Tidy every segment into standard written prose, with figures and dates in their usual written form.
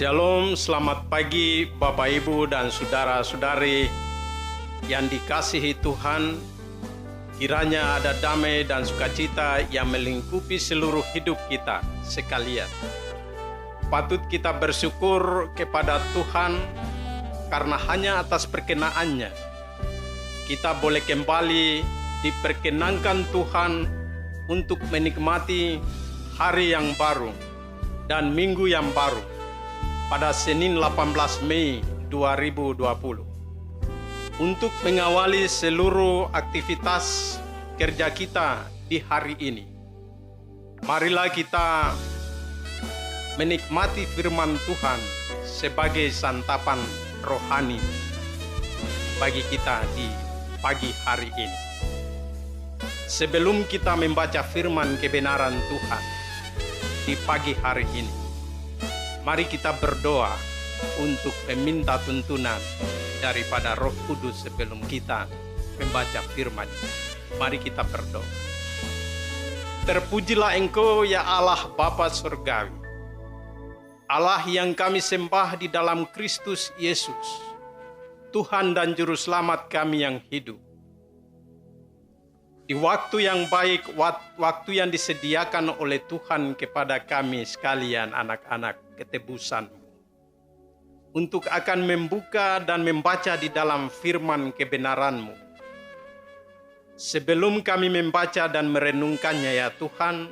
Shalom, selamat pagi Bapak Ibu dan saudara-saudari yang dikasihi Tuhan. Kiranya ada damai dan sukacita yang melingkupi seluruh hidup kita sekalian. Patut kita bersyukur kepada Tuhan karena hanya atas perkenaannya kita boleh kembali diperkenankan Tuhan untuk menikmati hari yang baru dan minggu yang baru pada Senin 18 Mei 2020 untuk mengawali seluruh aktivitas kerja kita di hari ini. Marilah kita menikmati firman Tuhan sebagai santapan rohani bagi kita di pagi hari ini. Sebelum kita membaca firman kebenaran Tuhan di pagi hari ini, mari kita berdoa untuk meminta tuntunan daripada Roh Kudus sebelum kita membaca firman. Mari kita berdoa. Terpujilah Engkau ya Allah Bapa Surgawi, Allah yang kami sembah di dalam Kristus Yesus, Tuhan dan Juru Selamat kami yang hidup. Di waktu yang baik, waktu yang disediakan oleh Tuhan kepada kami sekalian anak-anak ketebusan-Mu, untuk akan membuka dan membaca di dalam firman kebenaran-Mu. Sebelum kami membaca dan merenungkannya ya Tuhan,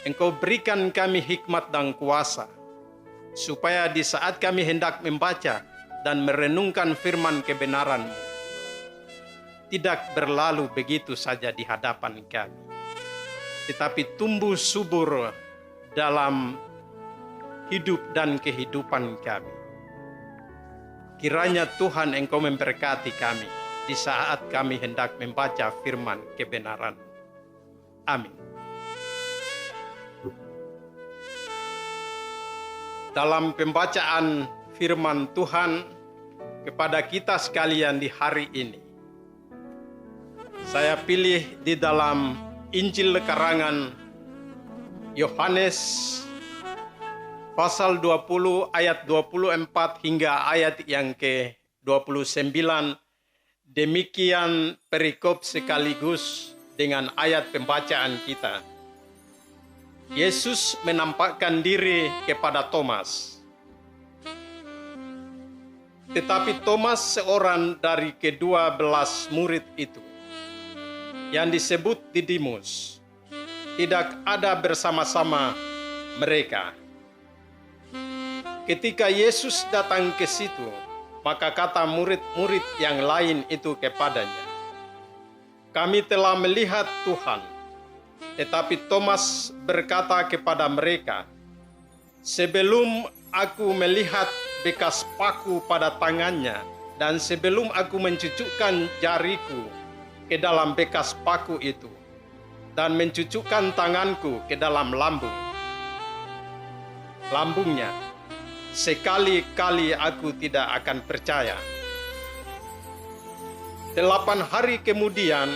Engkau berikan kami hikmat dan kuasa, supaya di saat kami hendak membaca dan merenungkan firman kebenaran-Mu, tidak berlalu begitu saja di hadapan kami, tetapi tumbuh subur dalam hidup dan kehidupan kami. Kiranya Tuhan Engkau memberkati kami di saat kami hendak membaca firman kebenaran. Amin. Dalam pembacaan firman Tuhan kepada kita sekalian di hari ini, saya pilih di dalam Injil karangan Yohanes pasal 20 ayat 24 hingga ayat yang ke-29. Demikian perikop sekaligus dengan ayat pembacaan kita. Yesus menampakkan diri kepada Thomas. Tetapi Thomas, seorang dari ke-12 murid itu, yang disebut Didimus, tidak ada bersama-sama mereka. Ketika Yesus datang ke situ, maka kata murid-murid yang lain itu kepadanya, "Kami telah melihat Tuhan." Tetapi Thomas berkata kepada mereka, "Sebelum aku melihat bekas paku pada tangannya, dan sebelum aku mencucukkan jariku ke dalam bekas paku itu, dan mencucukkan tanganku ke dalam lambungnya, sekali-kali aku tidak akan percaya." 8 hari kemudian,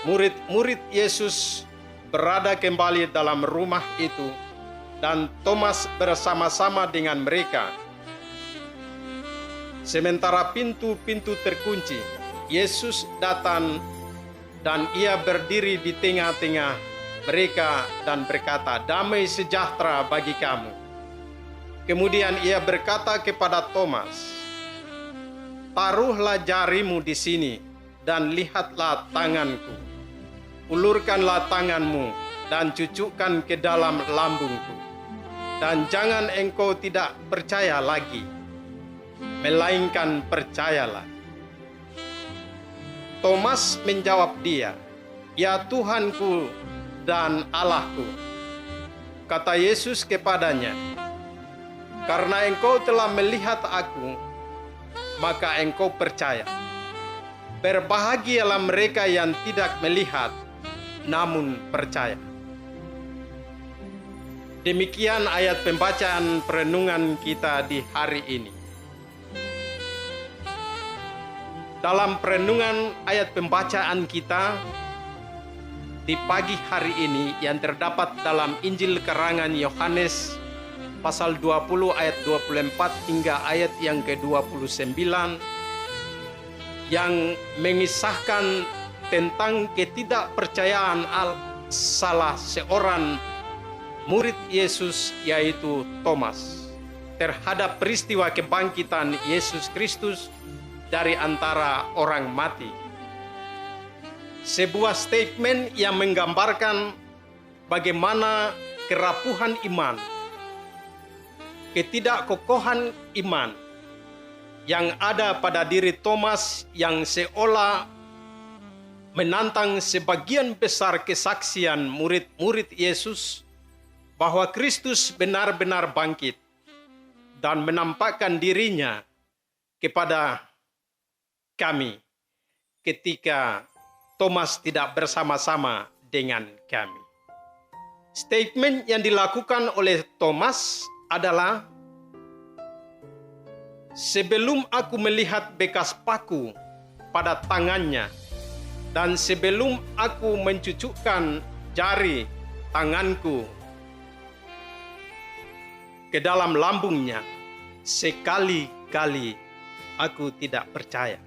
murid-murid Yesus berada kembali dalam rumah itu, dan Thomas bersama-sama dengan mereka. Sementara pintu-pintu terkunci, Yesus datang dan ia berdiri di tengah-tengah mereka dan berkata, "Damai sejahtera bagi kamu." Kemudian ia berkata kepada Thomas, "Taruhlah jarimu di sini dan lihatlah tanganku. Ulurkanlah tanganmu dan cucukkan ke dalam lambungku. Dan jangan engkau tidak percaya lagi, melainkan percayalah." Thomas menjawab dia, "Ya Tuhanku dan Allahku." Kata Yesus kepadanya, "Karena engkau telah melihat aku, maka engkau percaya. Berbahagialah mereka yang tidak melihat, namun percaya." Demikian ayat pembacaan perenungan kita di hari ini. Dalam perenungan ayat pembacaan kita di pagi hari ini yang terdapat dalam Injil karangan Yohanes pasal 20 ayat 24 hingga ayat yang ke-29 yang mengisahkan tentang ketidakpercayaan salah seorang murid Yesus, yaitu Thomas, terhadap peristiwa kebangkitan Yesus Kristus dari antara orang mati. Sebuah statement yang menggambarkan bagaimana kerapuhan iman, ketidakkokohan iman yang ada pada diri Thomas, yang seolah menantang sebagian besar kesaksian murid-murid Yesus bahwa Kristus benar-benar bangkit dan menampakkan dirinya kepada kami ketika Thomas tidak bersama-sama dengan kami. Statement yang dilakukan oleh Thomas adalah, sebelum aku melihat bekas paku pada tangannya dan sebelum aku mencucukkan jari tanganku ke dalam lambungnya, sekali-kali aku tidak percaya.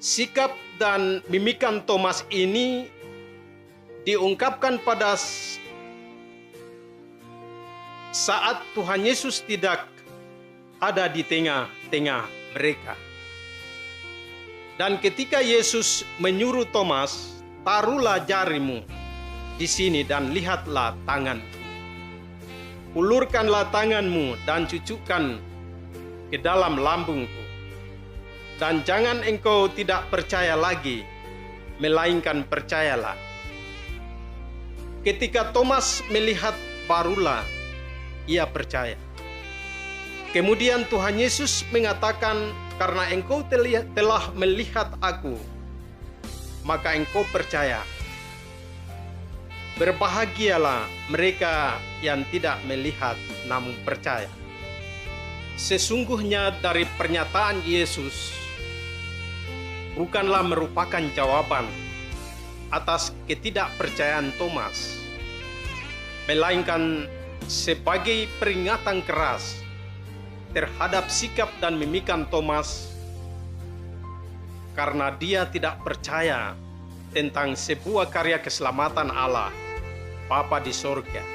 Sikap dan mimikan Thomas ini diungkapkan pada saat Tuhan Yesus tidak ada di tengah-tengah mereka. Dan ketika Yesus menyuruh Thomas, taruhlah jarimu di sini dan lihatlah tanganku. Ulurkanlah tanganmu dan cucukkan ke dalam lambungku. Dan jangan engkau tidak percaya lagi, melainkan percayalah. Ketika Thomas melihat, barulah ia percaya. Kemudian Tuhan Yesus mengatakan, karena engkau telah melihat aku, maka engkau percaya. Berbahagialah mereka yang tidak melihat namun percaya. Sesungguhnya dari pernyataan Yesus bukanlah merupakan jawaban atas ketidakpercayaan Thomas, melainkan sebagai peringatan keras terhadap sikap dan mimikan Thomas, karena dia tidak percaya tentang sebuah karya keselamatan Allah Bapa di sorga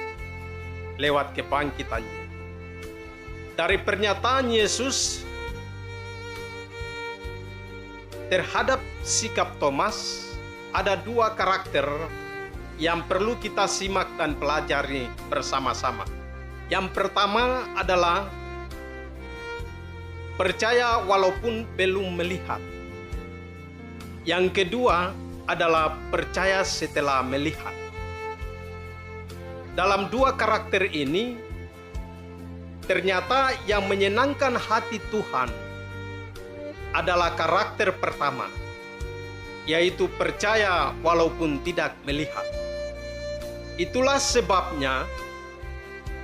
lewat kebangkitannya. Dari pernyataan Yesus terhadap sikap Thomas, ada dua karakter yang perlu kita simak dan pelajari bersama-sama. Yang pertama adalah percaya walaupun belum melihat. Yang kedua adalah percaya setelah melihat. Dalam dua karakter ini, ternyata yang menyenangkan hati Tuhan adalah karakter pertama, yaitu percaya walaupun tidak melihat. Itulah sebabnya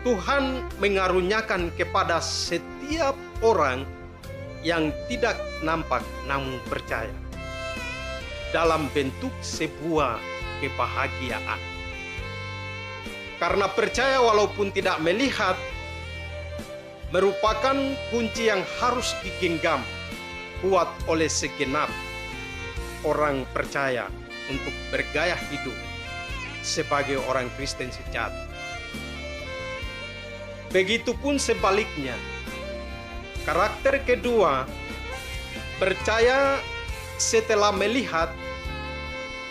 Tuhan mengaruniakan kepada setiap orang yang tidak nampak namun percaya, dalam bentuk sebuah kebahagiaan. Karena percaya walaupun tidak melihat merupakan kunci yang harus digenggam kuat oleh segenap orang percaya untuk bergaya hidup sebagai orang Kristen sejati. Begitupun sebaliknya, karakter kedua, percaya setelah melihat,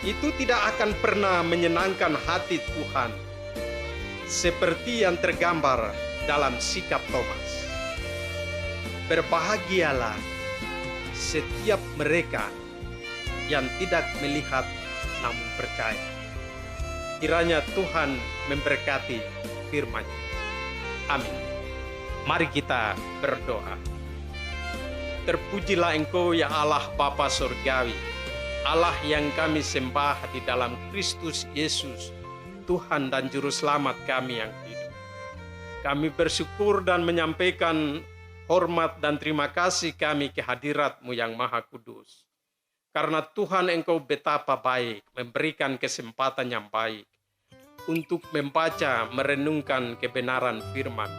itu tidak akan pernah menyenangkan hati Tuhan, seperti yang tergambar dalam sikap Thomas. Berbahagialah setiap mereka yang tidak melihat namun percaya. Kiranya Tuhan memberkati firman-Nya. Amin. Mari kita berdoa. Terpujilah Engkau ya Allah Bapa Surgawi, Allah yang kami sembah di dalam Kristus Yesus, Tuhan dan Juru Selamat kami yang hidup. Kami bersyukur dan menyampaikan hormat dan terima kasih kami ke hadirat-Mu yang Maha Kudus. Karena Tuhan Engkau betapa baik, memberikan kesempatan yang baik untuk membaca merenungkan kebenaran firman.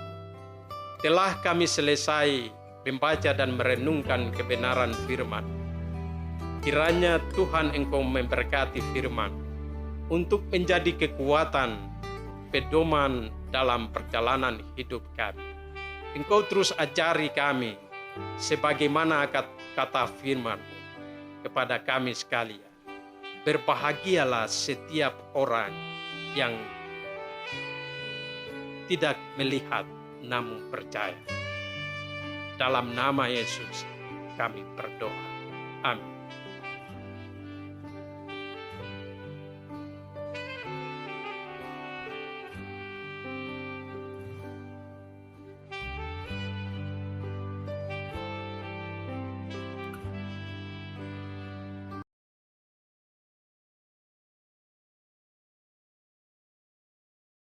Telah kami selesai membaca dan merenungkan kebenaran firman. Kiranya Tuhan Engkau memberkati firman untuk menjadi kekuatan, pedoman dalam perjalanan hidup kami. Engkau terus ajari kami sebagaimana kata firman kepada kami sekalian. Berbahagialah setiap orang yang tidak melihat namun percaya. Dalam nama Yesus kami berdoa. Amin.